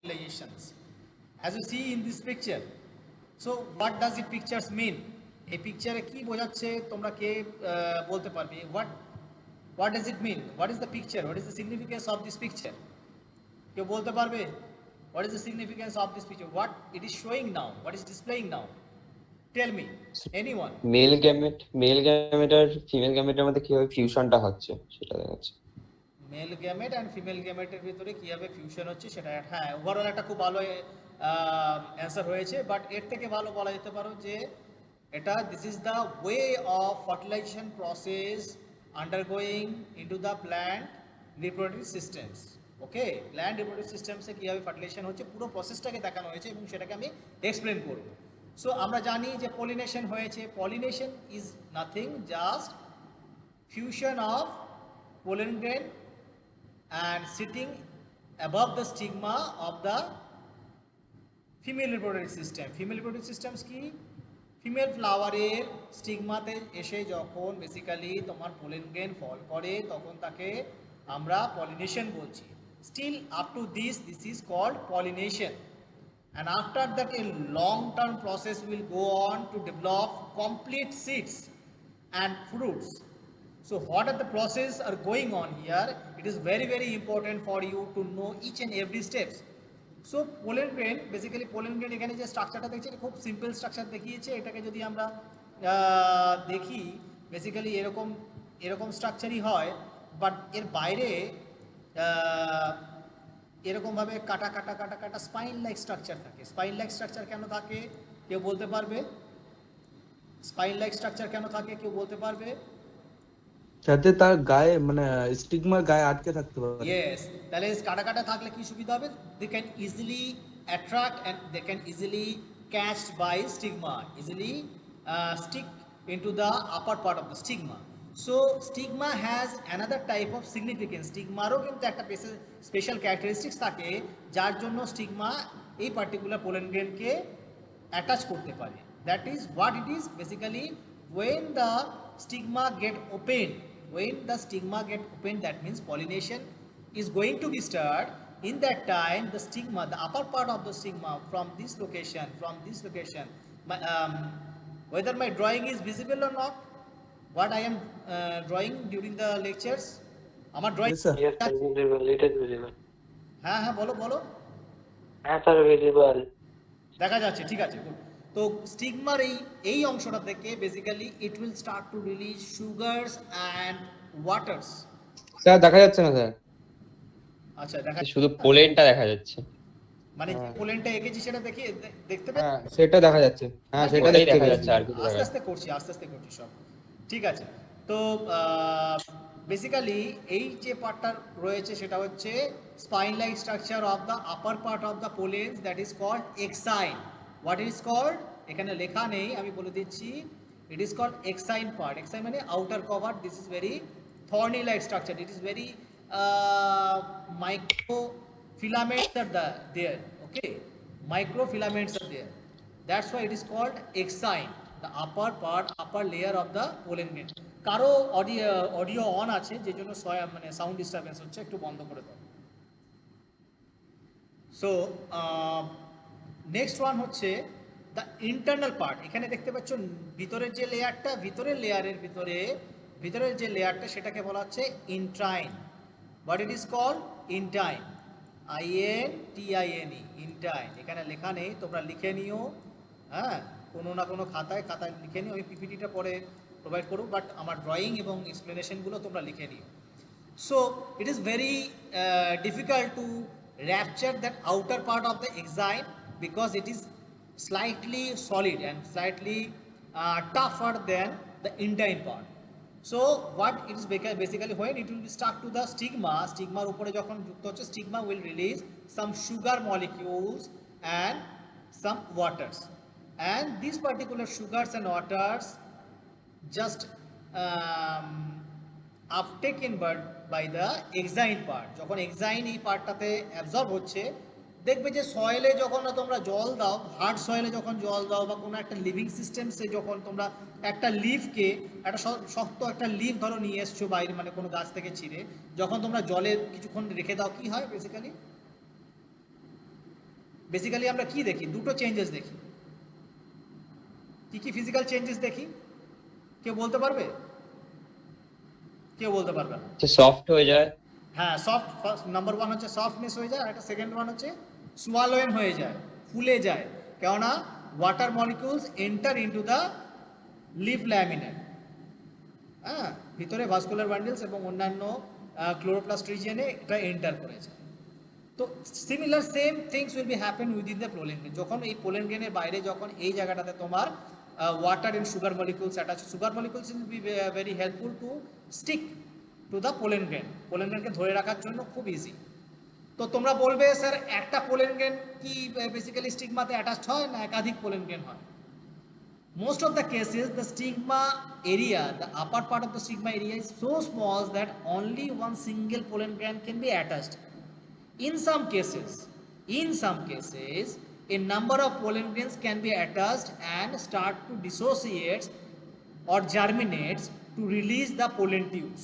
foliations. As you see in this picture, so what does it pictures mean? এই পিকচারে কি বোঝাচ্ছে তোমরা কে বলতে পারবে? What does it mean? What is the picture? What is the significance of this picture? কেউ বলতে পারবে? What is the significance of this picture? What it is showing now? What is displaying now? Tell me, anyone. Male gamete আর female গ্যামেটের মধ্যে কিভাবে ফিউশনটা হচ্ছে সেটা দেখাচ্ছে। মেল গ্যামেট অ্যান্ড ফিমেল গ্যামেটের ভিতরে কিভাবে ফিউশন হচ্ছে সেটা, হ্যাঁ, ওভারঅল একটা খুব ভালো অ্যান্সার হয়েছে। বাট এর থেকে ভালো বলা যেতে পারো যে এটা this is the way of fertilization process undergoing into the plant reproductive systems. Okay, plant reproductive সিস্টেমসে কীভাবে ফার্টিলাইজেশন হচ্ছে পুরো প্রসেসটাকে দেখানো হয়েছে এবং সেটাকে আমি এক্সপ্লেন করব। সো আমরা জানি যে পলিনেশন হয়েছে। Pollination is nothing just fusion of pollen grain and sitting above the stigma of the female reproductive system. Female reproductive systems কি? ফিমেল ফ্লাওয়ারের স্টিগমাতে এসে যখন বেসিক্যালি তোমার পোলেন গ্রেন ফল করে তখন তাকে আমরা পলিনেশন বলছি। Still up to this is called pollination, and after that a long term process will go on to develop complete seeds and fruits. So what are the process are going on here? It is very very important for you to know each and every steps. So pollen grain, basically pollen grain এখানে যে স্ট্রাকচারটা দেখছি এটা খুব simple structure দেখিয়েছে। এটাকে যদি আমরা দেখি বেসিক্যালি এরকম স্ট্রাকচারই হয়, বাট এর বাইরে এরকমভাবে কাটা কাটা কাটা কাটা স্পাইন লাইক স্ট্রাকচার থাকে। স্পাইন লাইক স্ট্রাকচার কেন থাকে কেউ বলতে পারবে? স্পাইন লাইক স্ট্রাকচার কেন থাকে কেউ বলতে পারবে? যাতে তার গায়ে মানে স্টিগমার গায়ে আটকে থাকতে পারে। ইয়েস, তাহলে কাটা কাটা থাকলে কি সুবিধা হবে? They can easily attract and they can easily catched by stigma, easily stick into the upper part of the stigma. So stigma has another type of significance. স্টিগমারও কিন্তু একটা স্পেশাল ক্যারেক্টারিস্টিক্স থাকে যার জন্য স্টিগমা এই পার্টিকুলার পোলেন গ্রেনকে অ্যাটাচ করতে পারে। That is what it is basically when the stigma get opened. When the stigma get opened, that means pollination is going to be started. In that time the stigma, the upper part of the stigma from this location, whether my drawing is visible or not, what I am drawing during the lectures, আমার drawing Yes, sir. Yes, sir, visible. It is visible. হ্যাঁ হ্যাঁ বলো বলো। হ্যাঁ sir, visible. দেখা যাচ্ছে, ঠিক আছে, গুড। তো স্টিগমার এই অংশটা থেকে basically it will start to release sugars and waters. Sir দেখা যাচ্ছে না স্যার। আচ্ছা, দেখা শুধু পোলেনটা দেখা যাচ্ছে, মানে যে পোলেনটা এঁকেছি সেটা দেখতে পাচ্ছি। হ্যাঁ সেটা দেখা যাচ্ছে, হ্যাঁ সেটা দেখা যাচ্ছে, আর কিছু আস্তে আস্তে করছি সব ঠিক আছে। তো বেসিক্যালি এই যে পার্টটা রয়েছে সেটা হচ্ছে spine like structure of the upper part of the pollens, that is called exine. What is called? এখানে লেখা নেই, আমি বলে দিচ্ছি। It is called exine part. Exine মানে outer cover. This is very thorny like structure. It is very microfilaments are there. Okay, microfilaments are there. That's why it is called exine, the upper part, upper layer of the pollen grain. কারো audio on আছে যে জন্য মানে sound disturbance হচ্ছে, একটু বন্ধ করে দাও। সো নেক্সট ওয়ান হচ্ছে দ্য ইন্টারনাল পার্ট। এখানে দেখতে পাচ্ছ ভিতরের যে লেয়ারটা, ভিতরের যে লেয়ারটা সেটাকে বলা হচ্ছে intine. What it is called? Intine, INTINE, intine. এখানে লেখা নেই, তোমরা লিখে নিও, হ্যাঁ, কোনো না কোনো খাতায় লিখে নিও। আমি পিপিটিটা পরে প্রোভাইড করব, বাট আমার ড্রয়িং এবং এক্সপ্লেনেশনগুলো তোমরা লিখে নিও। So it is very difficult to rupture that outer part of the exine because it is slightly solid and slightly tougher than the intine part. So what it is basically, when it will be stuck to the stigma উপরে যখন যুক্ত হচ্ছে, stigma will release some sugar molecules and some waters, and these particular sugars and waters just uptaken by the exine part. যখন exine এই পার্টটাতে absorb হচ্ছে, দেখবে যে সয়েলে যখন তোমরা জল দাও, হার্ড সয়েলে যখন জল দাও বা কোনো একটা লিভিং সিস্টেমসে যখন তোমরা একটা লিফকে, একটা শক্ত একটা লিফ ধরো নিয়ে এসছো বাইরে, মানে কোনো গাছ থেকে ছিঁড়ে, যখন তোমরা জলে কিছুক্ষণ রেখে দাও, কি হয় বেসিক্যালি? বেসিক্যালি আমরা কি দেখি? দুটো চেঞ্জেস দেখি। কি কি ফিজিক্যাল চেঞ্জেস দেখি? কেউ বলতে পারবে? কেউ বলতে পারবে না। সফট হয়ে যায়। হ্যাঁ, সফট, নাম্বার ওয়ান হচ্ছে সফটনেস হয়ে যায়, আর একটা সেকেন্ড ওয়ান হচ্ছে সোয়ালোয়েন হয়ে যায়, ফুলে যায়, কেননা water molecules enter into the leaf lamina. হ্যাঁ, ভিতরে ভাস্কুলার বান্ডেলস এবং অন্যান্য ক্লোরোপ্লাস্ট রিজিয়নে এটা এন্টার করেছে। তো similar same things will be happen within the pollen grain. যখন এই পোলেন গ্রেনের বাইরে যখন এই জায়গাটাতে তোমার water and sugar molecules attach, sugar molecules will be very helpful to stick to the pollen grain. Pollen গ্রেনকে ধরে রাখার জন্য খুব ইজি। তো তোমরা বলবে স্যার একটা পোলেন গ্রেন কি বেসিক্যালি স্টিগমাতে অ্যাটাচড হয় না একাধিক পোলেন গ্রেন হয়? Most of the cases, the stigma area, the upper part of the stigma area is so small that only one single pollen gland can be attached. In some cases, a number of pollen grains can be attached and start to dissociate or germinate to release the pollen tubes.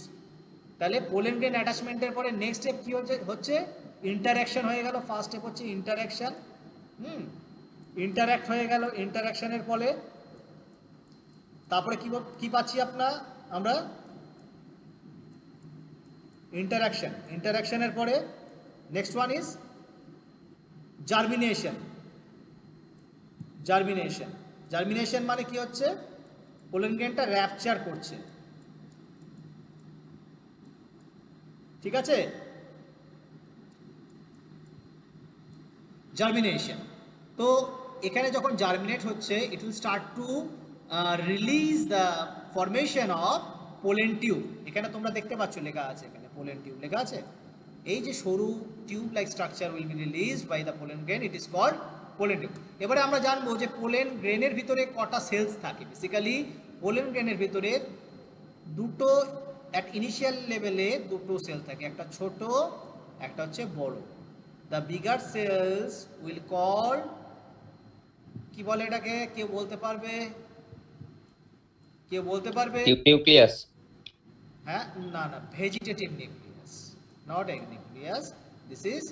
তাহলে pollen grain অ্যাটাচমেন্টের পরে next step কি হচ্ছে? Interaction হয়ে গেল। First step হচ্ছে interaction. Interact হয়ে গেল। ইন্টারঅ্যাকশনের ফলে তারপরে কি পাচ্ছি আমরা? ইন্টারঅ্যাকশন। ইন্টারঅ্যাকশনের পরে next one is germination. Germination. Germination মানে কি হচ্ছে? পোলেন গ্রেনটা র্যাপচার করছে। ঠিক আছে? জার্মিনেশন। তো এখানে যখন জার্মিনেট হচ্ছে, it will start to release the formation of pollen tube. এখানে তোমরা দেখতে পাচ্ছ লেখা আছে, এখানে পোলেন টিউব লেখা আছে। এই যে সরু tube like structure will be released by the pollen grain, it is called pollen tube. এবারে আমরা জানবো যে পোলেন গ্রেনের ভিতরে কটা সেলস থাকে। বেসিক্যালি পোলেন গ্রেনের ভিতরে দুটো, অ্যাট ইনিশিয়াল লেভেলে দুটো সেল থাকে, একটা ছোট, একটা হচ্ছে বড়। The bigger cells will call, কি বলে এটাকে? কেউ বলতে পারবে? কেউ বলতে পারবে? নিউক্লিয়াস। হ্যাঁ, না না, vegetative nucleus, not egg nucleus, this is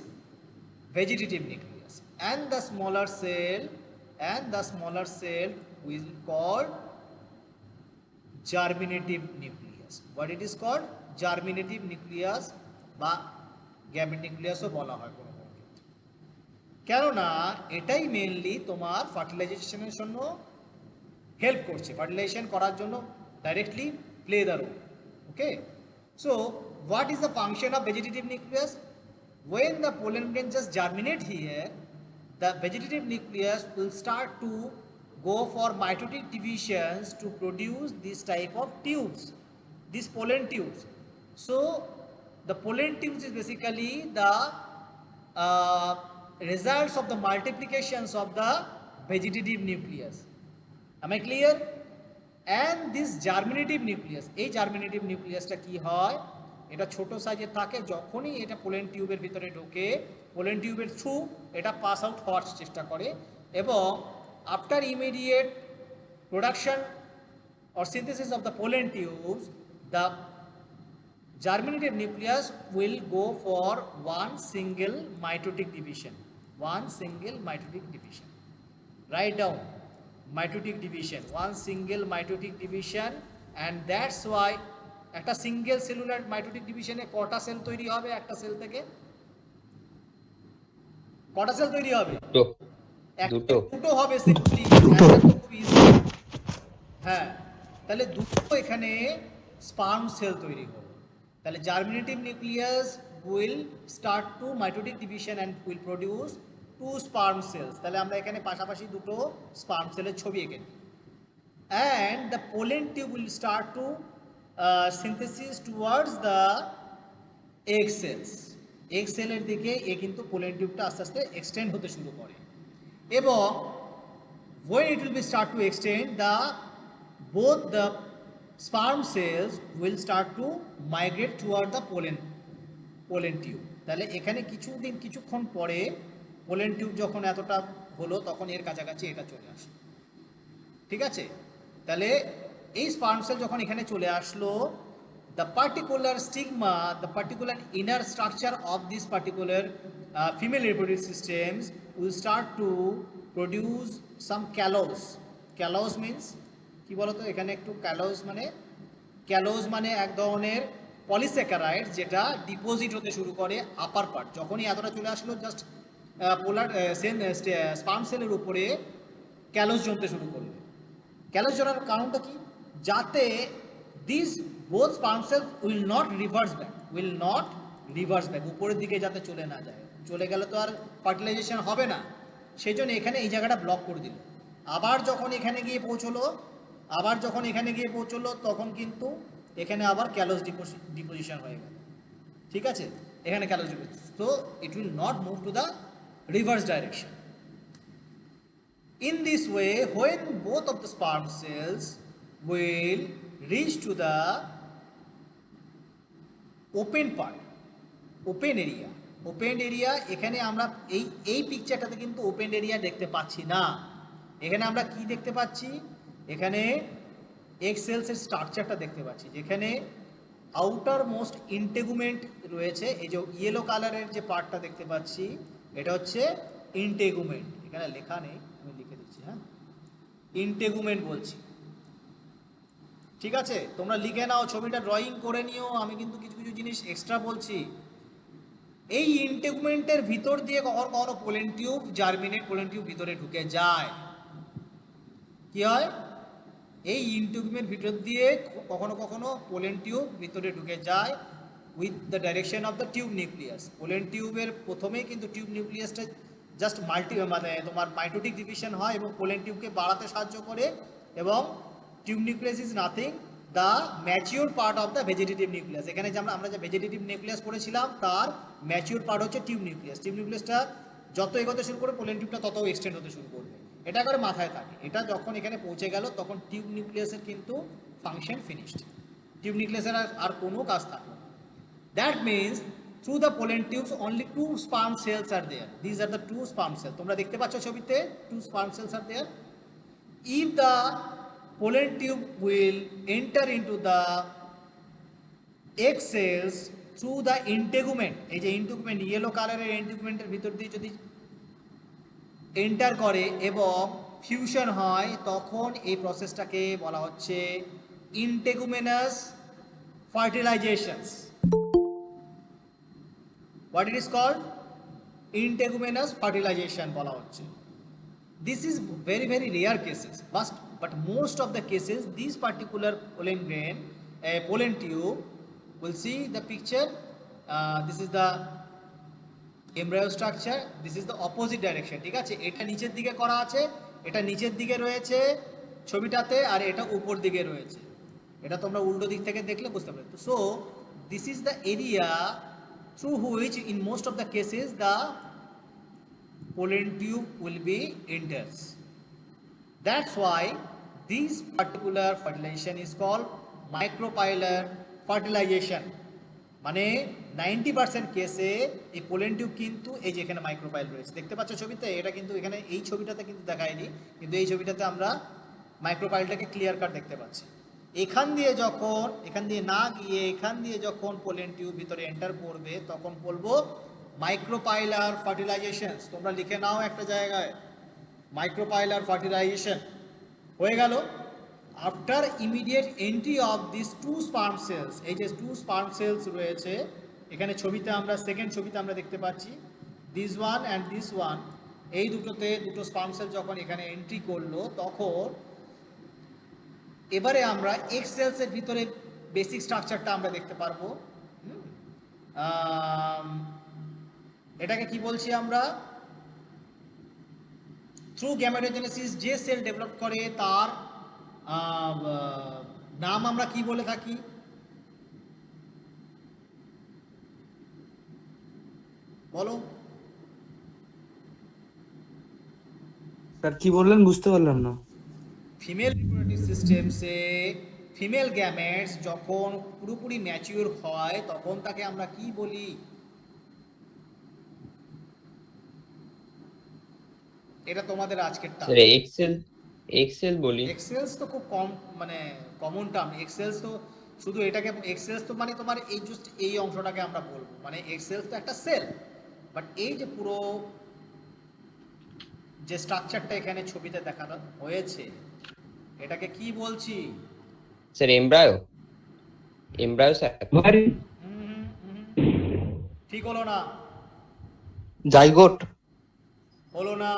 vegetative nucleus. and the smaller cell will called germinative nucleus. What it is called? Germinative nucleus বা গ্যামেট নিউক্লিয়াসও বলা হয় কোনো কোনো ক্ষেত্রে, কেননা এটাই মেইনলি তোমার ফার্টিলাইজেশনের জন্য হেল্প করছে, ফার্টিলাইজেশন করার জন্য directly play the role. Okay, so what is the function of vegetative nucleus? When the pollen grain just germinate here, the vegetative nucleus will start to go for mitotic divisions to produce this type of tubes, these pollen tubes. So the pollen tubes is basically the results of the multiplications of the vegetative nucleus. Am I clear? And this germinative nucleus, এই germinative nucleusটা কি হয়? এটা ছোট সাইজের থাকে। যখনই এটা pollen টিউবের ভিতরে ঢোকে, পোলেন টিউবের থ্রু এটা পাস আউট হওয়ার চেষ্টা করে, এবং after immediate production or synthesis of the pollen tubes, the germinative nucleus will go for one single mitotic division. One single mitotic division. Write down mitotic division. One single mitotic division, and that's why একটা single cellular mitotic ডিভিশনে কটা sell তৈরি হবে? একটা sell থেকে কটা sell তৈরি হবে? দুটো হবে সিম্পলি, খুব ইজি। হ্যাঁ, তাহলে দুটো এখানে স্পার্ম সেল তৈরি হবে। তাহলে germinative nucleus will start to mitotic division and will produce two sperm cells. তাহলে আমরা এখানে পাশাপাশি দুটো স্পার্ম সেলের ছবি এঁকে নিই। And the pollen tube will start to synthesis towards the egg cells. egg সেলের দিকে এ কিন্তু পোলেন টিউবটা আস্তে আস্তে এক্সটেন্ড হতে শুরু করে, এবং when it will be start to extend, both the sperm cells will start to migrate toward the pollen tube. তাহলে এখানে কিছুক্ষণ পরে পোলেন টিউব যখন এতটা হলো, তখন এর কাছাকাছি এটা চলে আসে। ঠিক আছে? তাহলে এই স্পার্ম সেল যখন এখানে চলে আসলো, the particular stigma, the particular inner structure of this particular female reproductive systems will start to produce some callus. Callus means কি বলতো এখানে একটু ক্যালোজ মানে এক ধরনের পলিস্যাকারাইড যেটা ডিপোজিট হতে শুরু করে আপার পার্ট। যখনই এতটা চলে আসলো জাস্ট পোলার স্পার্ম সেলের উপরে ক্যালোজ জমতে শুরু করবে। ক্যালোজ জমার কারণটা কি? যাতে this both sperm cells will not reverse back, উপরের দিকে যাতে চলে না যায়। চলে গেলে তো আর ফার্টিলাইজেশন হবে না, সেই জন্য এখানে এই জায়গাটা ব্লক করে দিল। আবার যখন এখানে গিয়ে পৌঁছলো তখন কিন্তু এখানে আবার ক্যালোজ ডিপোজিশন হয়ে গেল। ঠিক আছে, এখানে ক্যালোজ ডিপোজিশন, তো it will not move to the reverse direction. In this way, when both of the sperm cells will reach to the open part, open area, এখানে আমরা এই পিকচারটাতে কিন্তু ওপেন এরিয়া দেখতে পাচ্ছি না। এখানে আমরা কি দেখতে পাচ্ছি? এখানে এগ সেলসের স্ট্রাকচারটা দেখতে পাচ্ছি, যেখানে আউটার মোস্ট ইন্টেগুমেন্ট রয়েছে। এই যে ইয়েলো কালারের যে পার্টটা দেখতে পাচ্ছি, এটা হচ্ছে ইন্টেগুমেন্ট। এখানে লেখা নেই, আমি লিখে দিচ্ছি। হ্যাঁ, ইন্টেগুমেন্ট বলছি। ঠিক আছে, তোমরা লিখে নাও, ছবিটা ড্রয়িং করে নিও। আমি কিন্তু কিছু কিছু জিনিস এক্সট্রা বলছি। এই ইন্টেগুমেন্টের ভিতর দিয়ে কখনো পোলেন টিউব ভিতরে ঢুকে যায়। কি হয়? এই ইন্টেগুমেন্ট ভিতর দিয়ে কখনো পোলেন টিউব ভিতরে ঢুকে যায় with the direction of the tube nucleus. Pollen টিউবের প্রথমেই কিন্তু টিউব নিউক্লিয়াসটা জাস্ট তোমার মাইটোটিক ডিভিশন হয় এবং পোলেন টিউবকে বাড়াতে সাহায্য করে, এবং tube nucleus is nothing the mature part of the vegetative nucleus. এখানে যে আমরা যে ভেজিটেটিভ নিউক্লিয়াস পড়েছিলাম তার ম্যাচিওর পার্ট হচ্ছে টিউব নিউক্লিয়াস। টিউব নিউক্লিয়াসটা যত এগোতে শুরু করে পোলেন টিউবটা তত এক্সটেন্ড হতে শুরু করবে। এটা করে মাথায় থাকে। এটা যখন এখানে পৌঁছে গেল তখন টিউব নিউক্লিয়াসের কিন্তু ফাংশন ফিনিশড। টিউব নিউক্লিয়াসের আর কোনো কাজ থাকলো। That means through the pollen tubes only 2 sperm cells are there. These are the 2 sperm cells. তোমরা দেখতে পাচ্ছ ছবিতে 2 sperm cells are there. If the pollen tube will enter into the egg cells through the integument, এই যে integument yellow কালারের integumenটের ভিতর দিয়ে যদি এন্টার করে এবং ফিউশন হয়, তখন এই প্রসেসটাকে বলা হচ্ছে integumenous fertilizations. What it is called? Integumenous fertilization বলা হচ্ছে। This is very rare cases, but most of the cases these particular pollen tube will see the picture. This is the embryo structure, this is the opposite direction. ঠিক আছে, এটা নিচের দিকে করা আছে, এটা নিচের দিকে রয়েছে ছবিটাতে, আর এটা উপর দিকে রয়েছে। এটা তোমরা উল্টো দিক থেকে দেখলে বুঝতে পারবে। So this is the area through which in most of the cases the pollen tube will be enters. That's why this particular fertilization is called micropylar fertilization. মানে 90% কেসে এই পোলেন টিউব কিন্তু এই যে এখানে মাইক্রোপাইল রয়েছে, দেখতে পাচ্ছ ছবিতে। এটা কিন্তু এখানে এই ছবিটাতে কিন্তু দেখায়নি, কিন্তু এই ছবিটাতে আমরা মাইক্রোপাইলটাকে ক্লিয়ার কাট দেখতে পাচ্ছি। এখান দিয়ে না গিয়ে এখান দিয়ে যখন পোলেন টিউব ভিতরে এন্টার করবে তখন বলবো মাইক্রোপাইলার ফার্টিলাইজেশন। তোমরা লিখে নাও একটা জায়গায়, মাইক্রোপাইলার ফার্টিলাইজেশন হয়ে গেল। After immediate entry of this 2 sperm cells, এই যে 2 স্পার্ম সেলস রয়েছে এখানে ছবিতে, আমরা সেকেন্ড ছবিতে আমরা দেখতে পাচ্ছি this one and this one. এই দুটো স্পার্ম সেল যখন এখানে এন্ট্রি করলো তখন এবারে আমরা এগ সেলসের ভিতরে বেসিক স্ট্রাকচারটা আমরা দেখতে পারবো। এটাকে কি বলছি আমরা? থ্রু গ্যামেটোজেনেসিস যে সেল ডেভেলপ করে তার নাম আমরা কি বলে থাকি? বলো স্যার, কি বললেন বুঝতে পারলাম না। ফিমেল রিপ্রোডাক্টিভ সিস্টেমসে ফিমেল গ্যামেটস যখন পুরোপুরি ম্যাচিওর হয় তখন তাকে আমরা কি বলি? এটা তোমাদের আজকের টার্ম। স্যার এক্সেল বলি। এক্সেলস তো খুব কম, মানে কমন টার্ম। এক্সেলস তো শুধু এটাকে, এক্সেলস তো মানে তোমার এই জাস্ট এই অংশটাকে আমরা বলবো, মানে এক্সেলস তো একটা সেল। বাট এই যে পুরো যে স্ট্রাকচারটা এখানে ছবিতে দেখানো হয়েছে এটাকে কি বলছি? Sir embryo sir. ঠিক হলো না, জাইগোট। হলো না।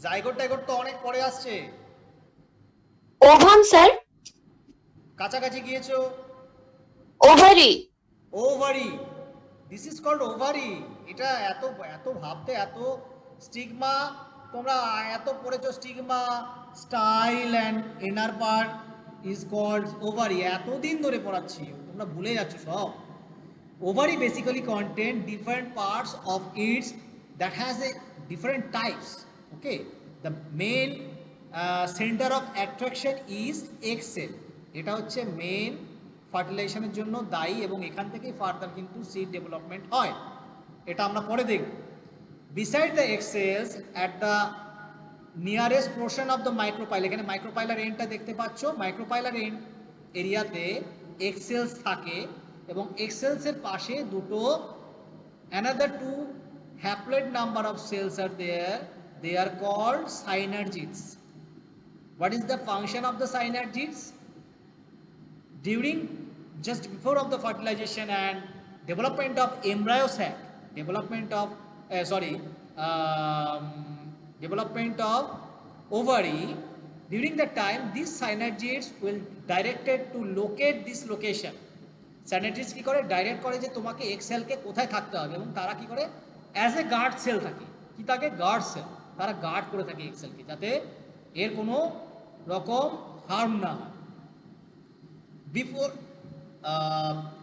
জাইগোট টাইগোট তো অনেক পরে আসছে, ওভাম স্যার। কাছাকাছি গিয়েছো। Ovary. Ovary, this is called ovary. এটা এত এত ভাবতে এত স্টিগমা, তোমরা এত পড়েছো stigma, style and inner part is called ovary, এতদিন ধরে পড়াচ্ছি তোমরা ভুলে যাচ্ছ সব। Ovary basically contain different parts of its that has a different types. Okay, the main center of attraction is egg cell. এটা হচ্ছে মেন ফার্টিলাইজেশনের জন্য দায়ী এবং এখান থেকেই ফার্দার কিন্তু সিড ডেভেলপমেন্ট হয়, এটা আমরা পরে দেখব। Beside the egg cells at the nearest portion of the micropyle, এখানে মাইক্রোপাইলার এন্ডটা দেখতে পাচ্ছ, মাইক্রোপাইলার এন্ড এরিয়াতে egg cells থাকে এবং egg cells এর পাশে দুটো another two haploid number of cells are there, they are called synergids. What is the function of the synergids? During just before of the fertilization and development of embryo sac, development of development of ovary, during that time these synergids will directed to locate this location. Synergids কি করে, direct করে যে তোমাকে egg সেলকে কোথায় থাকতে হবে, এবং তারা কি করে অ্যাজ এ গার্ড সেল থাকে, কি থাকে গার্ড সেল, তারা গার্ড করে থাকে এগ সেলকে যাতে এর কোনো রকম হার্ম না হয়। Before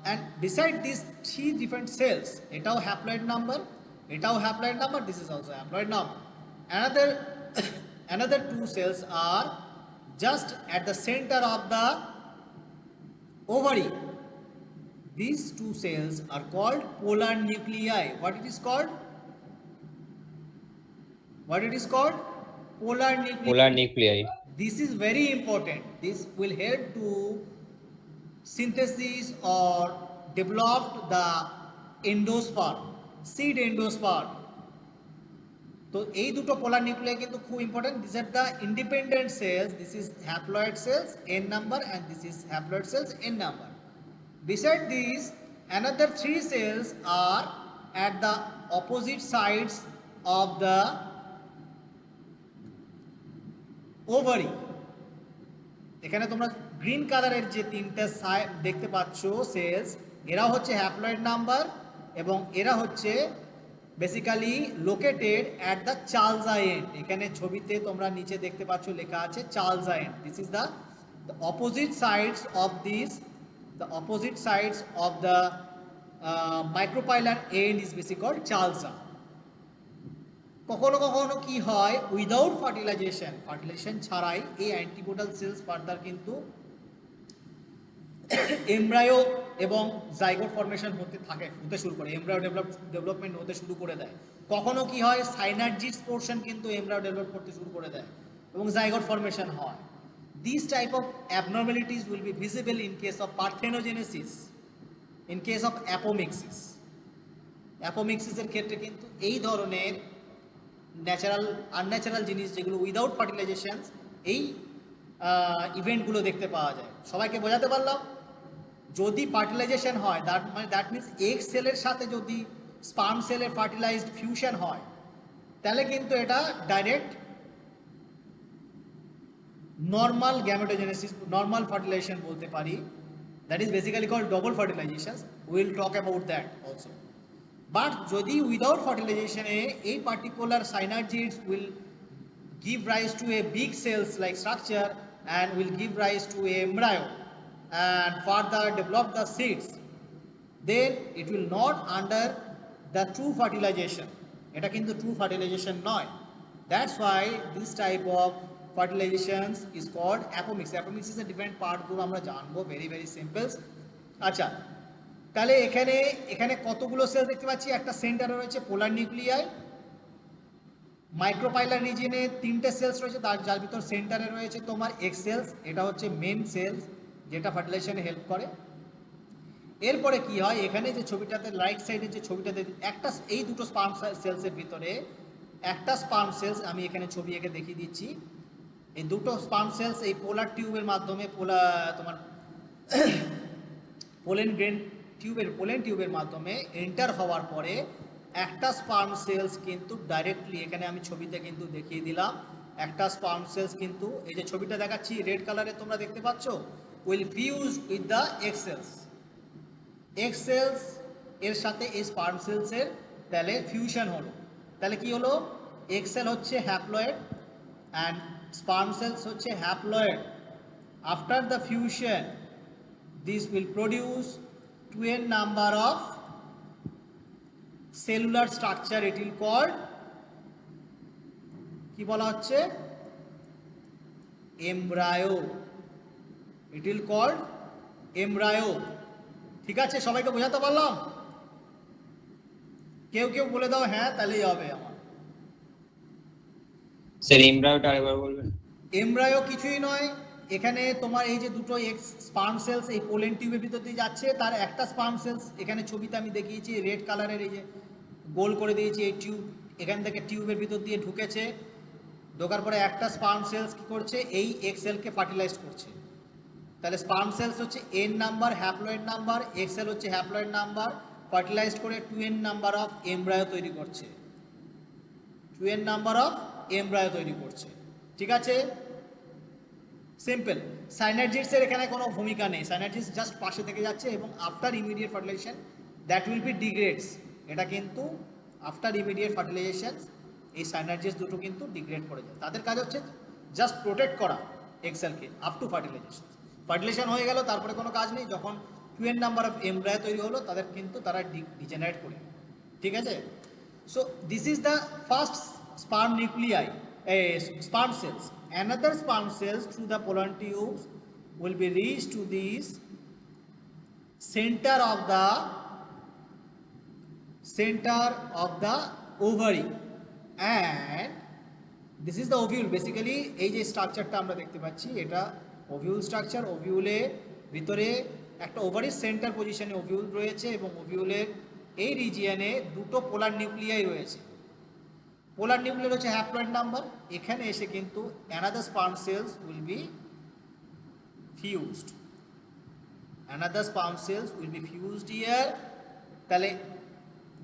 and beside these three different cells, এটাও haploid number, এটাও haploid number, this is also haploid number. Another two cells are just at the center of the ovary. These two cells are called polar nuclei. What it is called? What it is called? Polar nuclei. Polar nuclei. This is very important. This will help to synthesis or develop the endosperm, seed endosperm. তো এই দুটো polar nuclei কিন্তু খুব important. These are the independent cells. This is haploid cells n number and this is haploid cells n number. Beside these, another three cells are at the opposite sides of the ovary. এখানে তোমরা green কালারের যে তিনটা দেখতে পাচ্ছ sales, এরা হচ্ছে haploid number এবং এরা হচ্ছে basically located at the chalaza end. এখানে ছবিতে তোমরা নিচে দেখতে পাচ্ছ লেখা আছে chalaza end. This is the opposite sides of this, the opposite sides of the micropylar end is basically called chalza. কখনো কখনো কি হয়, উইদাউট ফার্টিলাইজেশন ছাড়াই এই অ্যান্টিপোডাল সেলস ফার্দার কিন্তু এমব্রায়ো এবং জাইগোট ফর্মেশন হতে শুরু করে, এমব্রায়ো ডেভেলপমেন্ট হতে শুরু করে দেয়। কখনো কি হয়, সাইনার্জিডস পোর্শন কিন্তু এমব্রায়ো ডেভেলপ করতে শুরু করে দেয় এবং জাইগোট ফর্মেশন হয়। These type of abnormalities will be visible in case of parthenogenesis, in case of apomixis. Apomixis এর ক্ষেত্রে কিন্তু এই ধরনের আনন্যাচারাল জিনিস যেগুলো উইদাউট ফার্টিলাইজেশন, এই ইভেন্টগুলো দেখতে পাওয়া যায়। সবাইকে বোঝাতে পারলাম? যদি ফার্টিলাইজেশন হয় দ্যাট মিনস এগ সেলের সাথে যদি স্পার্ম সেলের ফার্টিলাইজড ফিউশন হয়, তাহলে কিন্তু এটা direct normal gametogenesis, normal fertilization বলতে পারি। That is basically called double fertilization, will talk about that also. But যদি উইদাউট ফার্টিলাইজেশনে এই particular synergids will give rise to a big cells like structure and will give rise to a embryo and further develop the seeds, then it will not under the true fertilization. এটা কিন্তু true fertilization নয়। That's why this type of fertilizations is called apomixis. Apomixis is a different part গুলো আমরা জানবো, very very simple। আচ্ছা, তাহলে এখানে কতগুলো সেল দেখতে পাচ্ছি? একটা সেন্টারে রয়েছে পোলার নিউক্লিয়াই, মাইক্রোপাইলার রিজিয়নে তিনটে সেলস রয়েছে, যার ভিতর সেন্টারে রয়েছে তোমার এগ সেলস, এটা হচ্ছে মেন সেলস যেটা ফার্টিলাইজেশনে হেল্প করে। এরপরে কি হয়, এখানে যে ছবিটাতে রাইট সাইডে যে ছবিটাতে একটা, এই দুটো স্পার্ম সেলসের ভিতরে একটা স্পার্ম সেলস, আমি এখানে ছবি এঁকে দেখিয়ে দিচ্ছি, এই দুটো স্পার্ম সেলস এই পোলার টিউবের মাধ্যমে তোমার পোলেন টিউবের মাধ্যমে এন্টার হওয়ার পরে একটা স্পার্ম সেলস কিন্তু ডাইরেক্টলি, এখানে আমি ছবিতে কিন্তু দেখিয়ে দিলাম, একটা স্পার্ম সেলস কিন্তু এই যে ছবিটা দেখাচ্ছি রেড কালারে তোমরা দেখতে পাচ্ছ, will fuse with the egg cells. Egg cells এর সাথে এই স্পার্ম সেলসের তাহলে ফিউশন হলো, তাহলে কি হলো, এগ সেল হচ্ছে হ্যাপ্লয়েড অ্যান্ড স্পার্ম সেলস হচ্ছে haploid. After the fusion this will produce 2n number of cellular structure, it will called কি বলা হচ্ছে, embryo, it will called embryo। ঠিক আছে, সবাইকে বোঝাতে পারলাম? কেউ কেউ বলে দাও হ্যাঁ, তাহলেই হবে আমার। স্যার এমব্রায়োটা আরেকবার বলবেন। এমব্রায়ো কিছুই নয়, এখানে তোমার এই যে দুটো এক্স স্পার্ম সেলস এই পোলেন টিউবের ভিতর দিয়ে যাচ্ছে, তার একটা স্পার্ম সেলস এখানে ছবিতে আমি দেখিয়েছি রেড কালারের, এই যে গোল করে দিয়েছি এই টিউব, এখান থেকে টিউবের ভিতর দিয়ে ঢুকেছে, ঢোকার পরে একটা স্পার্ম সেলস কি করছে, এই এগ সেলকে ফার্টিলাইজ করছে। তাহলে স্পার্ম সেলস হচ্ছে N number haploid number, egg sell হচ্ছে হ্যাপ্লয়েড নাম্বার, ফার্টিলাইজ করে 2n নাম্বার অফ এমব্রায়ো তৈরি করছে, 2n নাম্বার অফ এমব্রায়ো তৈরি করছে। ঠিক আছে, সিম্পল। সাইনার্জিডসের এখানে কোনো ভূমিকা নেই, সাইনার্জিডস জাস্ট পাশে থেকে যাচ্ছে এবং after immediate fertilisation that will be degrades, এটা কিন্তু আফটার ইমিডিয়েট ফার্টিলাইজেশন এই সাইনার্জিডস দুটো কিন্তু ডিগ্রেড করে যায়, তাদের কাজ হচ্ছে জাস্ট প্রোটেক্ট করা এক্সেলকে আপ টু ফার্টিলাইজেশন। ফার্টিলাইজেশন হয়ে গেল, তারপরে কোনো কাজ নেই, যখন 2n নাম্বার অফ এমব্রায়ো তৈরি হলো তাদের কিন্তু তারা ডিজেনারেট করে। ঠিক আছে, so this is the first sperm nuclei, sperm cells. Another sperm cells through the pollen tubes will be reached to this center of the ovary, and this is the ovule. Basically এই যে স্ট্রাকচারটা আমরা দেখতে পাচ্ছি এটা ovule structure. ওভিউলের ভিতরে একটা ওভারির centre পজিশনে ওভিউল রয়েছে এবং ওভিউলের এই রিজিয়নে দুটো পোলার নিউক্লিয়াই রয়েছে। পোলার নিউক্লিয়ার হচ্ছে হ্যাপ্লয়েড নাম্বার, এখানে এসে কিন্তু another sperm cells will be fused, another sperm cells will be fused here. তাহলে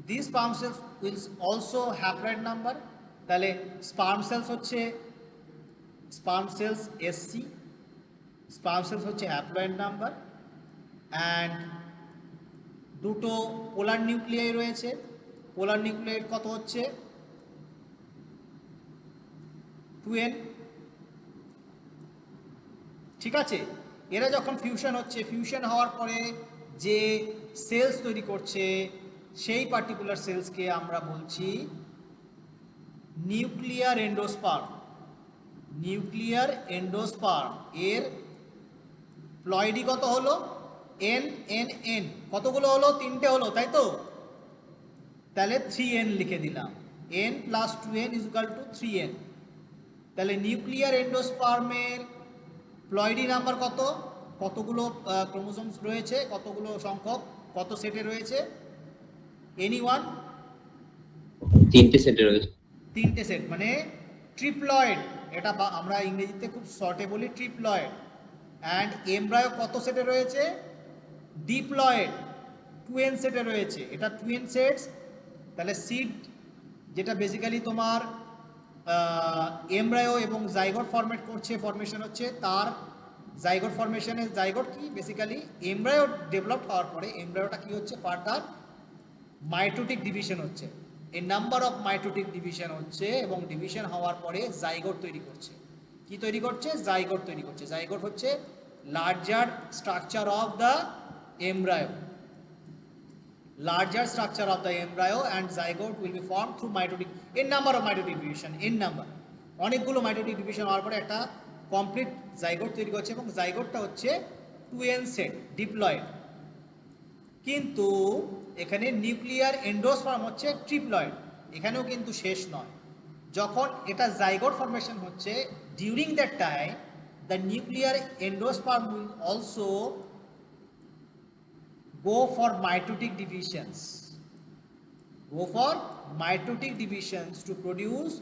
this sperm cells will also haploid number, তাহলে স্পার্ম সেলস হচ্ছে sperm cells SC, sperm cells হচ্ছে haploid number, and দুটো polar nuclei রয়েছে। Polar nuclear কত হচ্ছে 2n। ঠিক আছে, এরা যখন ফিউশন হচ্ছে, ফিউশন হওয়ার পরে যে সেলস তৈরি করছে সেই পার্টিকুলার সেলসকে আমরা বলছি নিউক্লিয়ার এন্ডোস্পার্ম। নিউক্লিয়ার এন্ডোস্পার্ম এর প্লয়েডি কত হলো, n n n, কতগুলো হলো, 3টে হলো, তাই তো? তাহলে 3n লিখে দিলাম, n plus 2n is equal to 3n। তাহলে নিউক্লিয়ার এন্ডোস্পার্মের প্লয়েডি নাম্বার কত, কতগুলো ক্রোমোসোমস রয়েছে, কতগুলো সংখ্যক, কত সেটে রয়েছে, এনিওয়ান? 3টে সেটে রয়েছে। 3টে সেট মানে ট্রিপ্লয়েড, এটা আমরা ইংরেজিতে খুব শর্টে বলি ট্রিপ্লয়েড। অ্যান্ড এমব্রায়ো কত সেটে রয়েছে, ডিপ্লয়েড, 2n সেটে রয়েছে, এটা 2n সেটস। তাহলে সিড যেটা বেসিক্যালি তোমার এমব্রায়ো এবং জাইগোট ফরমেশন হচ্ছে, তার জাইগোট ফরমেশনের জাইগোট কি বেসিক্যালি এমব্রায়ো ডেভেলপ হওয়ার পরে এমব্রায়োটা কি হচ্ছে, ফার্দার মাইটোটিক ডিভিশন হচ্ছে, এই নাম্বার অফ মাইটোটিক ডিভিশন হচ্ছে এবং ডিভিশন হওয়ার পরে জাইগোট তৈরি করছে। কি তৈরি করছে, জাইগোট তৈরি করছে। জাইগোট হচ্ছে larger structure of the embryo, larger structure of the embryo, and zygote will be formed through mitotic, n number of mitotic division, n number, অনেকগুলো মাইটোটিক ডিভিশন হওয়ার পরে একটা কমপ্লিট জাইগোট তৈরি করছে এবং জাইগোটটা হচ্ছে 2n সেট ডিপ্লয়েড। কিন্তু এখানে নিউক্লিয়ার এন্ডোস্পার্ম হচ্ছে ট্রিপ্লয়েড, এখানেও কিন্তু শেষ নয়। যখন এটা জাইগোট ফরমেশন হচ্ছে, during that time the nuclear endosperm will also go for mitotic divisions. Go for mitotic divisions to produce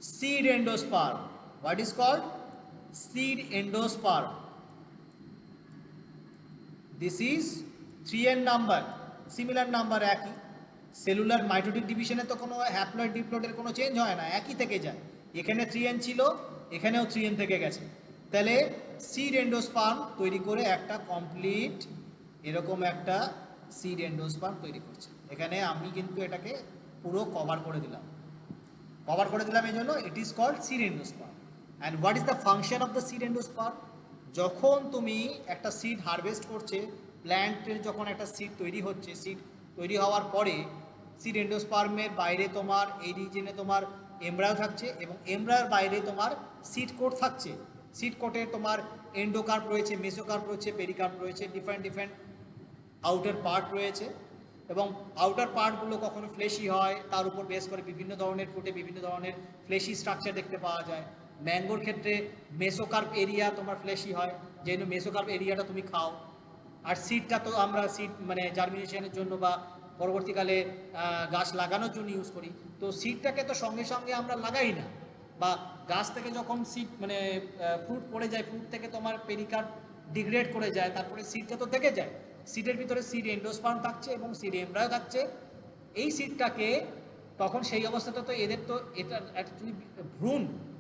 seed endosperm. What is called? Seed endosperm. This is 3n number, similar number একই। Cellular mitotic ডিভিশনে তো কোনো haploid ডিপ্লয়েডের কোনো change হয় না, একই থেকে যায়। এখানে 3n ছিল, এখানেও 3n থেকে গেছে। তাহলে সিড এন্ডোস্পার্ম তৈরি করে একটা কমপ্লিট এরকম একটা সিড এন্ডোস্পার্ম তৈরি করছে। এখানে আমি কিন্তু এটাকে পুরো কভার করে দিলাম। কভার করে দিলাম এই জন্য it is called seed endosperm. And what is the function of the seed endosperm? যখন তুমি একটা সিড হারভেস্ট করছে, প্ল্যান্টের যখন একটা সিড তৈরি হচ্ছে, সিড তৈরি হওয়ার পরে সিড এন্ডোস্পার্মের বাইরে তোমার এই রিজনে তোমার এমব্রায়ো থাকছে এবং এমব্রায়োর বাইরে তোমার সিড কোট থাকছে। সিড কোটে তোমার এন্ডোকার্প রয়েছে, মেসোকার্প রয়েছে, পেরিকার্প রয়েছে, ডিফারেন্ট আউটার পার্ট রয়েছে। এবং আউটার পার্টগুলো কখনো ফ্লেশি হয়, তার উপর বেস করে বিভিন্ন ধরনের ফ্রুটে বিভিন্ন ধরনের ফ্লেশি স্ট্রাকচার দেখতে পাওয়া যায়। ম্যাঙ্গোর ক্ষেত্রে মেসোকার্প এরিয়া তোমার ফ্লেশি হয়, যেন মেসোকার্প এরিয়াটা তুমি খাও। আর সিডটা তো আমরা সিড মানে জার্মিনেশনের জন্য বা পরবর্তীকালে গাছ লাগানোর জন্য ইউজ করি। তো সিডটাকে তো সঙ্গে সঙ্গে আমরা লাগাই না, বা গাছ থেকে যখন সিড মানে ফ্রুট পড়ে যায়, ফ্রুট থেকে তোমার পেরিকার্প ডিগ্রেড করে যায়, তারপরে সিডটা তো থেকে যায়। সিডের ভিতরে সিড এন্ডোস্পার্ম থাকছে এবং সিড এমব্রায়ো থাকছে। এই সিডটাকে তখন সেই অবস্থাটা তো এদের তো এটা অ্যাকচুয়ালি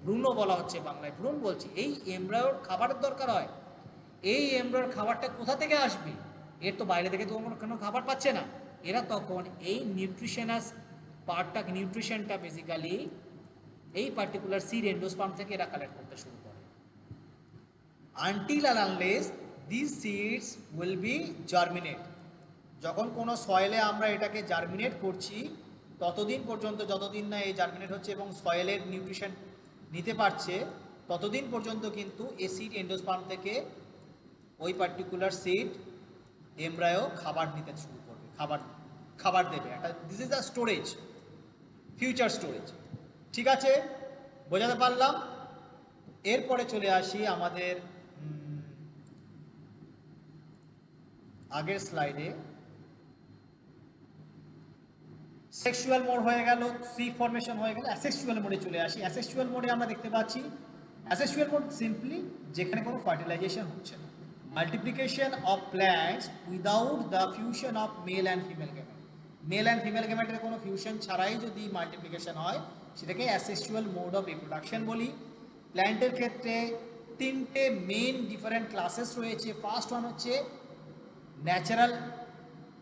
ভ্রূণও বলা হচ্ছে বাংলায়, ভ্রূণ বলছি। এই এমব্রায়োর খাবারের দরকার হয়। এই এমব্রায়োর খাবারটা কোথা থেকে আসবে? এর তো বাইরে থেকে তো কোনো খাবার পাচ্ছে না। এরা তখন এই নিউট্রিশনাস পার্টটা, নিউট্রিশনটা বেসিক্যালি এই পার্টিকুলার সিড এন্ডোস্পার্ম থেকে এরা কালেক্ট করতে শুরু করে। আনটিল আর unless these seeds will be germinate. যখন কোনো সয়েলে আমরা এটাকে জার্মিনেট করছি, ততদিন পর্যন্ত, যতদিন না এই জার্মিনেট হচ্ছে এবং সয়েলের নিউট্রিশন নিতে পারছে, ততদিন পর্যন্ত কিন্তু এই সিড এন্ডোস্পার্ম থেকে ওই পার্টিকুলার সিড এমব্রায়ো খাবার নিতে শুরু করবে, খাবার দেবে একটা। This is the storage, future storage. ঠিক আছে, বোঝাতে পারলাম? এরপরে চলে আসি আমাদের আগের স্লাইডে। সেক্সুয়াল মোড হয়ে গেল, সি ফরমেশন হয়ে গেল, অ্যাসেক্সুয়াল মোডে চলে আসি। অ্যাসেক্সুয়াল মোডে আমরা দেখতে পাচ্ছি, অ্যাসেক্সুয়াল মোড সিম্পলি যেখানে কোনো ফার্টিলাইজেশন হচ্ছে না, multiplication of plants without the fusion of male and female gamete. Male and female গ্যামেটের কোনো ফিউশন ছাড়াই যদি মাল্টিপ্লিকেশন হয়, সেটাকে অ্যাসেক্সুয়াল মোড অফ রিপ্রোডাকশন বলি। প্ল্যান্টের ক্ষেত্রে তিনটে মেন ডিফারেন্ট ক্লাসেস রয়েছে। ফার্স্ট ওয়ান হচ্ছে ন্যাচারাল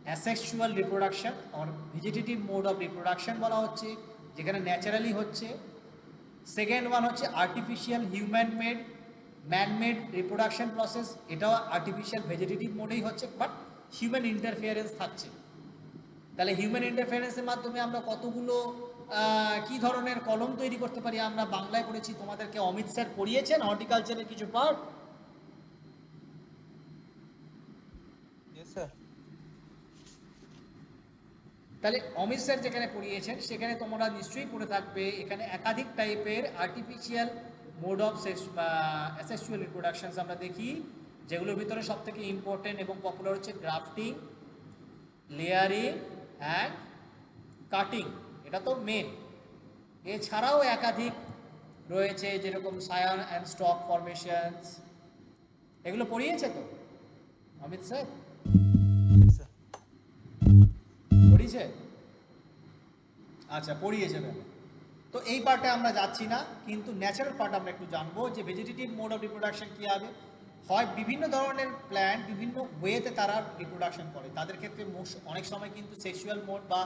অ্যাসেক্সুয়াল রিপ্রোডাকশন আর ভেজিটেটিভ মোড অফ রিপ্রোডাকশন বলা হচ্ছে, যেখানে ন্যাচারালি হচ্ছে। সেকেন্ড ওয়ান হচ্ছে artificial human made, manmade reproduction process. এটাও আর্টিফিশিয়াল ভেজিটেটিভ মোডেই হচ্ছে, বাট হিউম্যান ইন্টারফিয়ারেন্স থাকছে। তাহলে হিউম্যান ইন্টারফিয়ারেন্সের মাধ্যমে আমরা কতগুলো কি ধরনের কলম তৈরি করতে পারি আমরা বাংলায় পড়েছি, তোমাদেরকে অমিত স্যার পড়িয়েছেন হর্টিকালচারের কিছু পার্ট। তাহলে অমিত স্যার যেখানে পড়িয়েছেন সেখানে তোমরা নিশ্চয়ই পড়ে থাকবে, এখানে একাধিক টাইপের artificial mode of asexual reproductions আমরা দেখি, যেগুলোর ভিতরে সব থেকে ইম্পর্টেন্ট এবং পপুলার হচ্ছে গ্রাফটিং, লেয়ারিং অ্যান্ড কাটিং। এটা তো মেন। এছাড়াও একাধিক রয়েছে, যেরকম সায়ান অ্যান্ড স্টক ফরমেশনস। এগুলো পড়িয়েছে তো অমিত স্যার? পড়িয়েছে? আচ্ছা, পড়িয়েছে ম্যাম। তো এই পার্টে আমরা যাচ্ছি না, কিন্তু ন্যাচারাল পার্ট আমরা একটু জানবো যে ভেজিটেটিভ মোড অফ রিপ্রোডাকশন কী হবে। হয় বিভিন্ন ধরনের প্ল্যান্ট বিভিন্ন ওয়েতে তারা রিপ্রোডাকশন করে, তাদের ক্ষেত্রে অনেক সময় কিন্তু সেক্সুয়াল মোড বা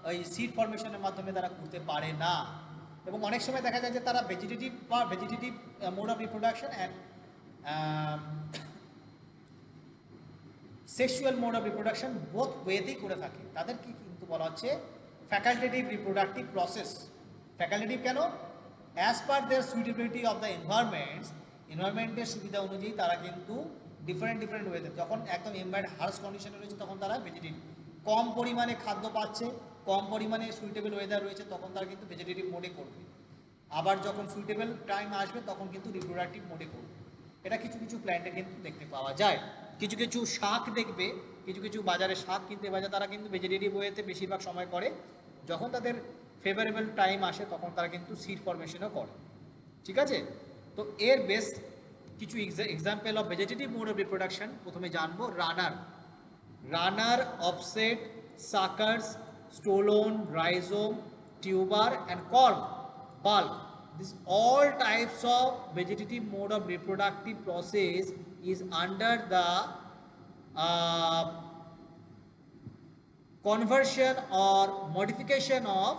ওই সিড ফরমেশনের মাধ্যমে তারা করতে পারে না, এবং অনেক সময় দেখা যায় যে তারা vegetative mode of reproduction and sexual mode of reproduction both ওয়েতেই করে থাকে। তাদেরকে কিন্তু বলা হচ্ছে ফ্যাকাল্টেটিভ রিপ্রোডাক্টিভ প্রসেস। ফ্যাকাল্টেটিভ কেন? As per their suitability of the এনভায়রনমেন্টের সুবিধা অনুযায়ী তারা কিন্তু ডিফারেন্ট ওয়েতে, যখন একদম এমব্রায়োড হার্স কন্ডিশনে রয়েছে তখন তারা ভেজিটেটিভ, কম পরিমাণে খাদ্য পাচ্ছে, কম পরিমাণে সুইটেবল ওয়েদার রয়েছে, তখন তারা কিন্তু ভেজিটেটিভ মোডে করবে। আবার যখন সুইটেবল টাইম আসবে তখন কিন্তু রিপ্রোডাক্টিভ মোডে করবে। এটা কিছু প্ল্যান্টে কিন্তু দেখতে পাওয়া যায়। কিছু শাক দেখবে কিছু কিছু বাজারে শাক কিনতে বাজার তারা কিন্তু ভেজিটেটিভ ওয়েতে বেশিরভাগ সময় করে। যখন তাদের ফেভারেবল টাইম আসে তখন তারা কিন্তু সিড ফরমেশনও করে। ঠিক আছে, তো এর বেস্ট কিছু example of vegetative mode of reproduction প্রথমে জানবো। Runner, offset, suckers, stolon, rhizome, tuber and bulk. This all types of vegetative mode of reproductive process is under the conversion or modification of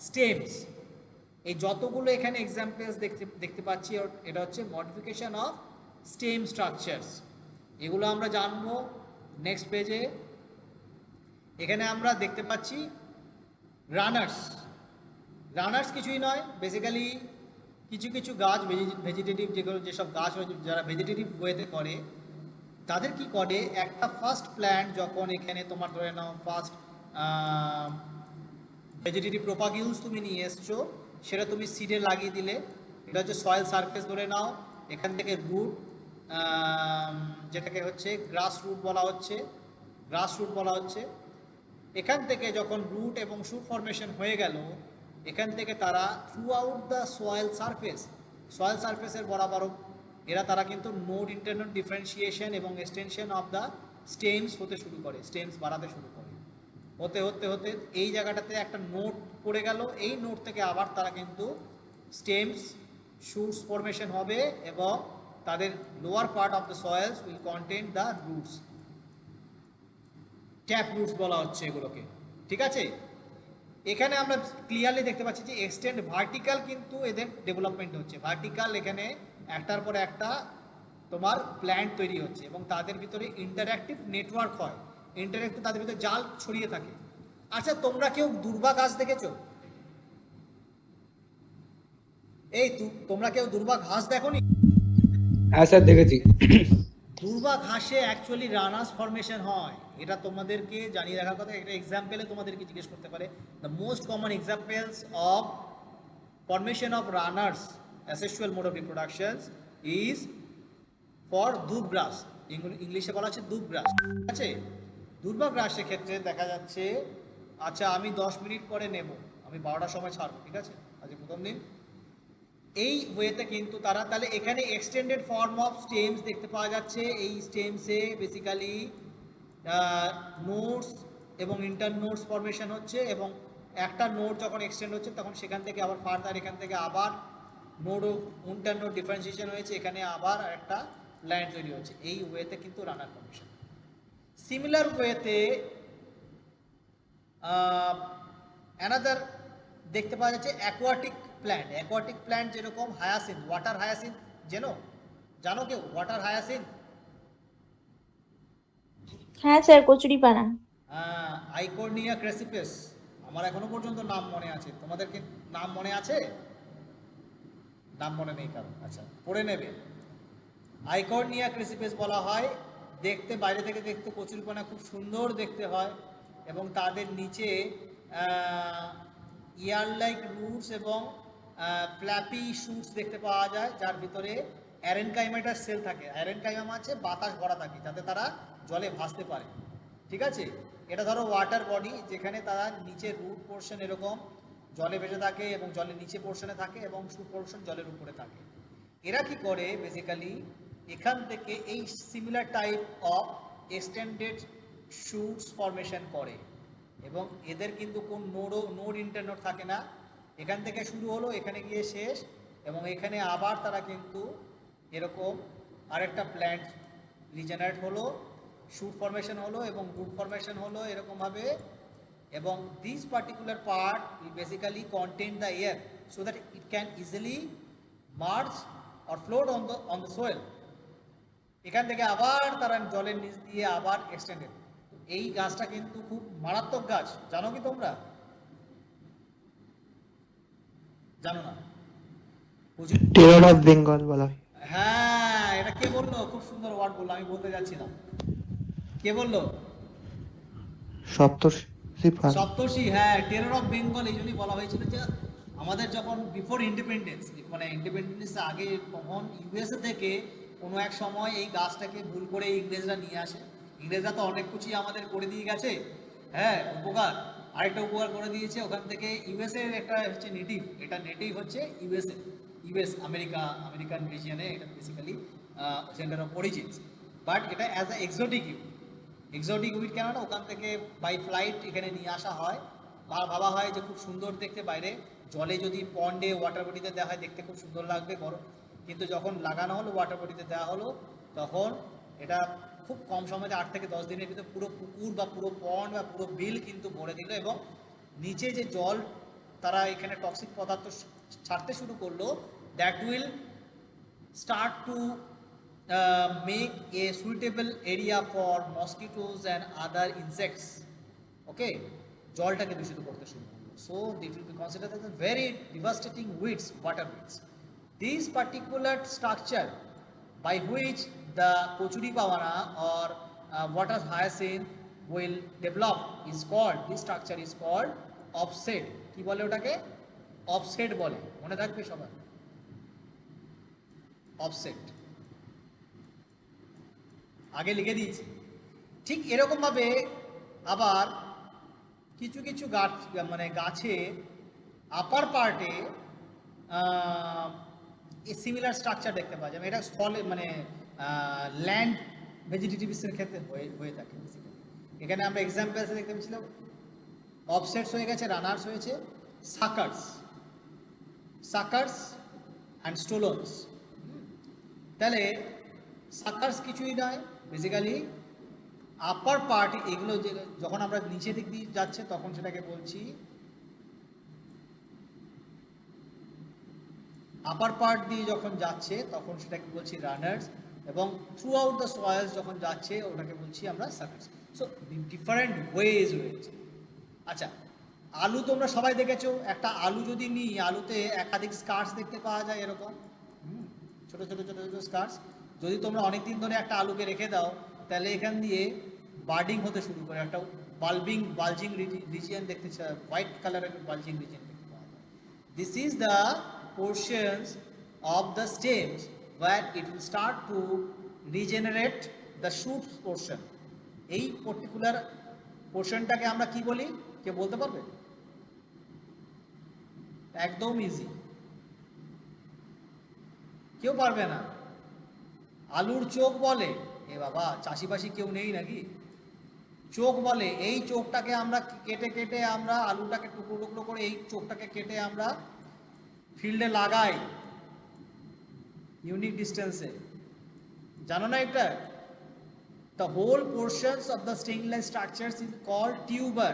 stems. এই যতগুলো এখানে examples দেখতে পাচ্ছি এটা হচ্ছে modification of stem structures. এগুলো আমরা জানবো নেক্সট পেজে। এখানে আমরা দেখতে পাচ্ছি রানার্স কিছুই নয়, বেসিক্যালি কিছু কিছু গাছ ভেজিটেটিভ যেসব গাছ যারা ভেজিটেটিভ ওয়েতে করে তাদের কি করে, একটা ফার্স্ট প্ল্যান্ট যখন এখানে তোমার ধরে নাও ফার্স্ট ভেজিটেটিভ প্রোপাগিউলস তুমি নিয়ে এসছো, সেটা তুমি সিডে লাগিয়ে দিলে, এটা হচ্ছে সয়েল সারফেস ধরে নাও, এখান থেকে রুট যেটাকে হচ্ছে গ্রাস রুট বলা হচ্ছে, এখান থেকে যখন রুট এবং শুট ফরমেশন হয়ে গেল, এখান থেকে তারা থ্রু আউট দ্য সয়েল সারফেসের বরাবর তারা কিন্তু নোড ইন্টারনোড ডিফারেন্সিয়েশন এবং এক্সটেনশন অফ দ্য স্টেমস বাড়াতে শুরু করে। হতে এই জায়গাটাতে একটা নোড পড়ে গেল, এই নোড থেকে আবার তারা কিন্তু স্টেমস শুটস ফরমেশন হবে এবং তাদের lower part of the soil's will contain the roots, tap roots বলা হচ্ছে এগুলোকে। ঠিক আছে, এখানে আমরা ক্লিয়ারলি দেখতে পাচ্ছি যে এক্সটেন্ড ভার্টিক্যাল কিন্তু এদের ডেভেলপমেন্ট হচ্ছে, ভার্টিক্যাল এখানে একটার পর একটা তোমার প্ল্যান্ট তৈরি হচ্ছে এবং তাদের ভিতরে ইন্টারঅ্যাক্টিভ নেটওয়ার্ক হয়, ইন্টারঅ্যাক্টিভ তাদের ভিতরে জাল ছড়িয়ে থাকে। আচ্ছা, তোমরা কেউ দুর্বা ঘাস দেখেছো? তোমরা কেউ দুর্বা ঘাস দেখোনি? হ্যাঁ স্যার দেখেছি। দুর্বা ঘাসে অ্যাকচুয়ালি রানার্স ফরমেশন হয়, এটা তোমাদেরকে জানিয়ে রাখার কথা। একটা এক্সাম্পলে তোমাদেরকে জিজ্ঞেস করতে পারে, the most common examples of formation of runners asexual mode of reproduction is for দুবগ্রাস, ইংলিশে বলা হচ্ছে দুবগ্রাস। ঠিক আছে, দুর্বা ঘাসের ক্ষেত্রে দেখা যাচ্ছে, আচ্ছা আমি 10 মিনিট পরে নেব, আমি 12টার সময় ছাড়বো, ঠিক আছে, আজকে প্রথম দিন। এই ওয়েতে কিন্তু তারা তাহলে এখানে এক্সটেন্ডেড ফর্ম অফ স্টেমস দেখতে পাওয়া যাচ্ছে। এই স্টেমসে বেসিক্যালি নোডস এবং ইন্টারনোডস ফরমেশন হচ্ছে এবং একটা নোড যখন এক্সটেন্ড হচ্ছে তখন সেখান থেকে আবার ফার্দার এখান থেকে আবার নোড ও ইন্টারনোড ডিফারেন্সিয়েশন হয়েছে, এখানে আবার একটা প্ল্যান্ট তৈরি হচ্ছে। এই ওয়েতে কিন্তু রানার ফরমেশন। সিমিলার ওয়েতে অ্যানাদার দেখতে পাওয়া যাচ্ছে অ্যাকোয়াটিক প্ল্যান্ট, যেরকম হায়াসিন, ওয়াটার হায়াসিন, জানো কেউ ওয়াটার হায়াসিন? হ্যাঁ স্যার, কচুরিপানা। আইকর্নিয়া ক্রেসিপেস, আমার এখনো পর্যন্ত নাম মনে আছে, তোমাদের কি নাম মনে আছে? নাম মনে নেই কারণ, আচ্ছা পড়ে নেবে। আইকর্নিয়া ক্রেসিপেস বলা হয়, দেখতে বাইরে থেকে দেখতে কচুরিপানা খুব সুন্দর দেখতে হয় এবং তাদের নিচে ইয়ার লাইক রুটস এবং ফ্ল্যাপি শুটস দেখতে পাওয়া যায়, যার ভিতরে অ্যারেনকাইমাটাস সেল থাকে। অ্যারেনকাইমাম আছে বাতাস ভরা থাকে যাতে তারা জলে ভাসতে পারে। ঠিক আছে, এটা ধরো ওয়াটার বডি, যেখানে তারা নিচে রুট পোর্শন এরকম জলে ভেসে থাকে এবং জলের নিচে পোর্শনে থাকে এবং শুট পোর্শন জলের উপরে থাকে। এরা কি করে, বেসিক্যালি এখান থেকে এই similar type of extended suits formation করে এবং এদের কিন্তু কোন নোড ইন্টারনোড থাকে না, এখান থেকে শুরু হলো এখানে গিয়ে শেষ এবং এখানে আবার তারা কিন্তু এরকম আরেকটা প্ল্যান্ট রিজেনারেট হলো, শুট ফরমেশন হলো এবং রুট ফরমেশন হলো এরকমভাবে, এবং this particular part will basically contain the air so that it can easily merge or float on the soil. এখান থেকে আবার তারা জলের নিচ দিয়ে আবার এক্সটেন্ডেড। এই গাছটা কিন্তু খুব মারাত্মক গাছ, জানো কি তোমরা? জানো না? টেরর অফ বেঙ্গল বলা হয়। হ্যাঁ, এটা কে বললো? খুব সুন্দর ওয়ার্ড বললো, আমি বলতে যাচ্ছিলাম। কে বললো? সপ্তর্ষি। হ্যাঁ, টেরর অফ বেঙ্গল এই জন্যই বলা হয়েছিল যে আমাদের যখন বিফোর ইন্ডিপেন্ডেন্স, মানে ইন্ডিপেন্ডেন্সের আগে তখন ইউএসএ থেকে কোনো এক সময় এই গাছটাকে ভুল করে ইংরেজরা নিয়ে আসে ইংরেজরা তো অনেক কিছুই আমাদের করে দিয়ে গেছে, হ্যাঁ উপকার। আরেকটা উপকার করে দিয়েছে, ওখান থেকে ইউএসএ একটা হচ্ছে নেটিভ, এটা নেটিভ হচ্ছে ইউএস আমেরিকান রিজিয়নে, এটা basically centre of origins. But এটা অ্যাজ এ এক্সোটিক উইড কেন না, ওখান থেকে বাই ফ্লাইট এখানে নিয়ে আসা হয়। ভাবা হয় যে খুব সুন্দর দেখতে বাইরে, জলে যদি পন্ডে ওয়াটার বডিতে দেওয়া হয় দেখতে খুব সুন্দর লাগবে বড়, কিন্তু যখন লাগানো হলো ওয়াটার বডিতে দেওয়া হলো তখন এটা খুব কম সময়তে 8 থেকে 10 দিনের ভিতরে পুরো পুকুর বা পুরো পন্ড বা পুরো বিল কিন্তু ভরে দিল, এবং নিচে যে জল তারা এখানে টক্সিক পদার্থ ছাড়তে শুরু করলো, that will start to make a suitable area for mosquitoes and other insects. Okay, জলটাকে দূষিত করতে শুরু করলো, so it will be considered as a very devastating weeds, water weeds. This particular structure by which the কচুরিপানা or water hyacinth will develop is called, this structure is called offset. কি বলে ওটাকে? offset বলে, মনে থাকবে সবার, offset আগে লিখে দিয়েছি। ঠিক এরকম ভাবে আবার কিছু কিছু গাছ মানে গাছে আপার পার্টে সিমিলার স্ট্রাকচার দেখতে পাওয়া যাবে। এটা স্থলে মানে ল্যান্ড ভেজিটেটিভসের ক্ষেত্রে হয়ে থাকে বেসিক্যালি। এখানে আমরা এক্সাম্পলসে দেখতে পেয়েছিলাম অফসেটস হয়ে গেছে, রানার্স হয়েছে, সাকার্স অ্যান্ড স্টোলনস। তাহলে সাকার্স কিছুই নয়, বেসিক্যালি আপার পার্ট, এগুলো যে যখন আমরা নিচের দিক দিয়ে যাচ্ছে তখন সেটাকে বলছি আপার পার্ট দিয়ে যখন যাচ্ছে তখন সেটাকে বলছি রানার্স, এবং থ্রু আউট দ্য সয়েলস যখন যাচ্ছে ওটাকে বলছি আমরা সাকার্স। সো ডিফারেন্ট ওয়েজ রয়েছে। আচ্ছা, আলু তোমরা সবাই দেখেছো, একটা আলু যদি নিই, আলুতে একাধিক স্কার্স দেখতে পাওয়া যায় এরকম, ছোট ছোট ছোট ছোট স্কার্স। যদি তোমরা অনেক দিন ধরে একটা আলুকে রেখে দাও তাহলে এখান দিয়ে বার্ডিং হতে শুরু করে, একটা বালজিং রিজিয়ন দেখতে, হোয়াইট কালারের বালজিং রিজিয়ন দেখতে পাওয়া যায়। This is the portions of the stems where it will start to regenerate the shoots portion. এই পার্টিকুলার পোর্শনটাকে আমরা কি বলি, কে বলতে পারবে? একদম ইজি, কেউ পারবে না। আলুর চোখ বলে, এ বাবা চাষিবাসি কেউ নেই নাকি? চোখ বলে, এই চোখটাকে আমরা কেটে কেটে আমরা আলুটাকে টুকরো টুকরো করে এই চোখটাকে কেটে আমরা ফিল্ডে লাগাই ইউনিক ডিস্টেন্সে, জানো না এটা? The whole portions of the stainless structures is called tuber,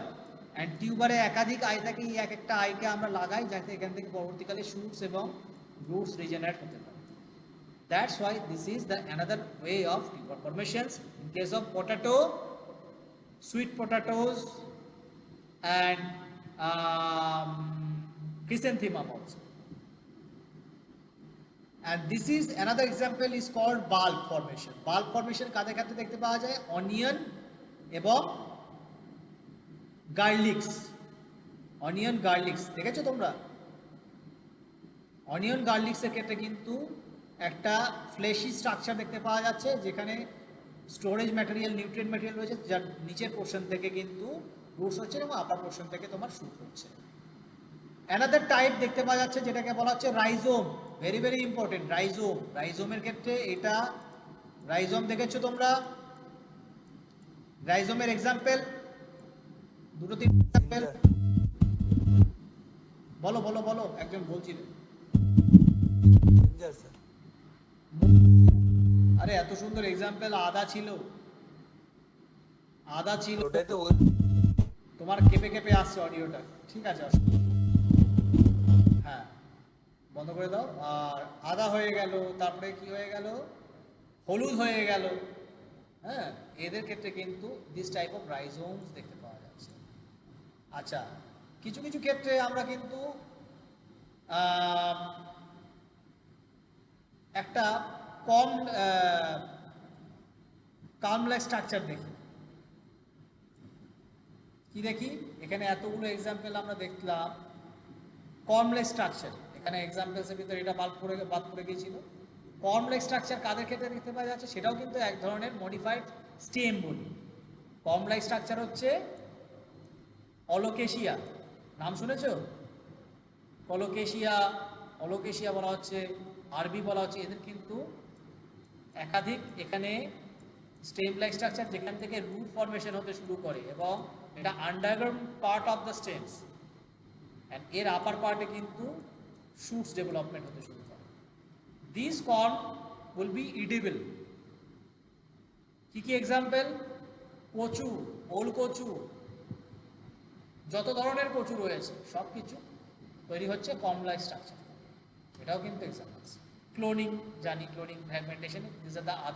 and টিউবারে একাধিক আই থাকে, এই এক একটা আইকে আমরা লাগাই যাতে এখান থেকে পরবর্তীকালে শুটস এবং রুটস রিজেনারেট হতে পারে। That's why this is the another way of tuber formations. In case of potato, sweet potatoes and chrysanthemum also. And this is another example is called bulb formation. Bulb formation কাদের ক্ষেত্রে দেখতে পাওয়া যায়? Onion এবং গার্লিক্স। Onion গার্লিক্স দেখেছো তোমরা? Onion গার্লিক্সের ক্ষেত্রে কিন্তু একটা ফ্লেশি স্ট্রাকচার দেখতে পাওয়া যাচ্ছে, যেখানে স্টোরেজ ম্যাটেরিয়াল, নিউট্রিয়েন্ট ম্যাটেরিয়াল রয়েছে, যার নিচের পোর্শন থেকে কিন্তু রুটস হচ্ছে এবং আপার পোর্শন থেকে তোমার শুট হচ্ছে। অ্যানাদার টাইপ দেখতে পাওয়া যাচ্ছে যেটাকে বলা হচ্ছে রাইজোম, ভেরি ভেরি ইম্পর্টেন্ট। রাইজোমের ক্ষেত্রে এটা, রাইজোম দেখেছো তোমরা? রাইজোমের এক্সাম্পল দুটো তিন এক্সাম্পল বলো বলো বলো, একজন বলছিলেন। আরে এত সুন্দর এক্সাম্পল, আদা ছিল ওটাই তো তোমার কেঁপে কেঁপে আসছে অডিওটা, ঠিক আছে হ্যাঁ বন্ধ করে দাও। আর আদা হয়ে গেল, তারপরে কি হয়ে গেল, হলুদ হয়ে গেল, হ্যাঁ এদের ক্ষেত্রে কিন্তু দিস টাইপ অফ রাইজোমস দেখতে পাওয়া যাচ্ছে। আচ্ছা, কিছু কিছু ক্ষেত্রে আমরা কিন্তু একটা কমপ্লেক্স স্ট্রাকচার দেখি। কি দেখি? এখানে এতগুলো এক্সাম্পল আমরা দেখলাম কমপ্লেক্স স্ট্রাকচার, এখানে এক্সাম্পলসের ভিতরে এটা বাদ পড়ে গিয়েছিল। কমপ্লেক্স স্ট্রাকচার কাদের ক্ষেত্রে দেখতে পাওয়া যাচ্ছে? সেটাও কিন্তু এক ধরনের মডিফাইড স্টেম বলি। কর্ম লাইক স্ট্রাকচার হচ্ছে অলোকেশিয়া, নাম শুনেছো? অলোকেশিয়া বলা হচ্ছে, আরবি বলা হচ্ছে, এদের কিন্তু একাধিক এখানে স্টেম লাইক স্ট্রাকচার যেখান থেকে রুট ফর্মেশন হতে শুরু করে এবং এটা underground part of the stems and এর আপার পার্টে কিন্তু শুটস ডেভেলপমেন্ট হতে শুরু করে। This corn will be edible. কি কি এক্সাম্পল? কচু, ওল কচু, যত ধরনের কচু রয়েছে সব কিছু তৈরি হচ্ছে কর্ম লাইক স্ট্রাকচার, এটাও কিন্তু এক্সাম্পলস। ক্লোনিং জানি, cloning fragmentation, this are the other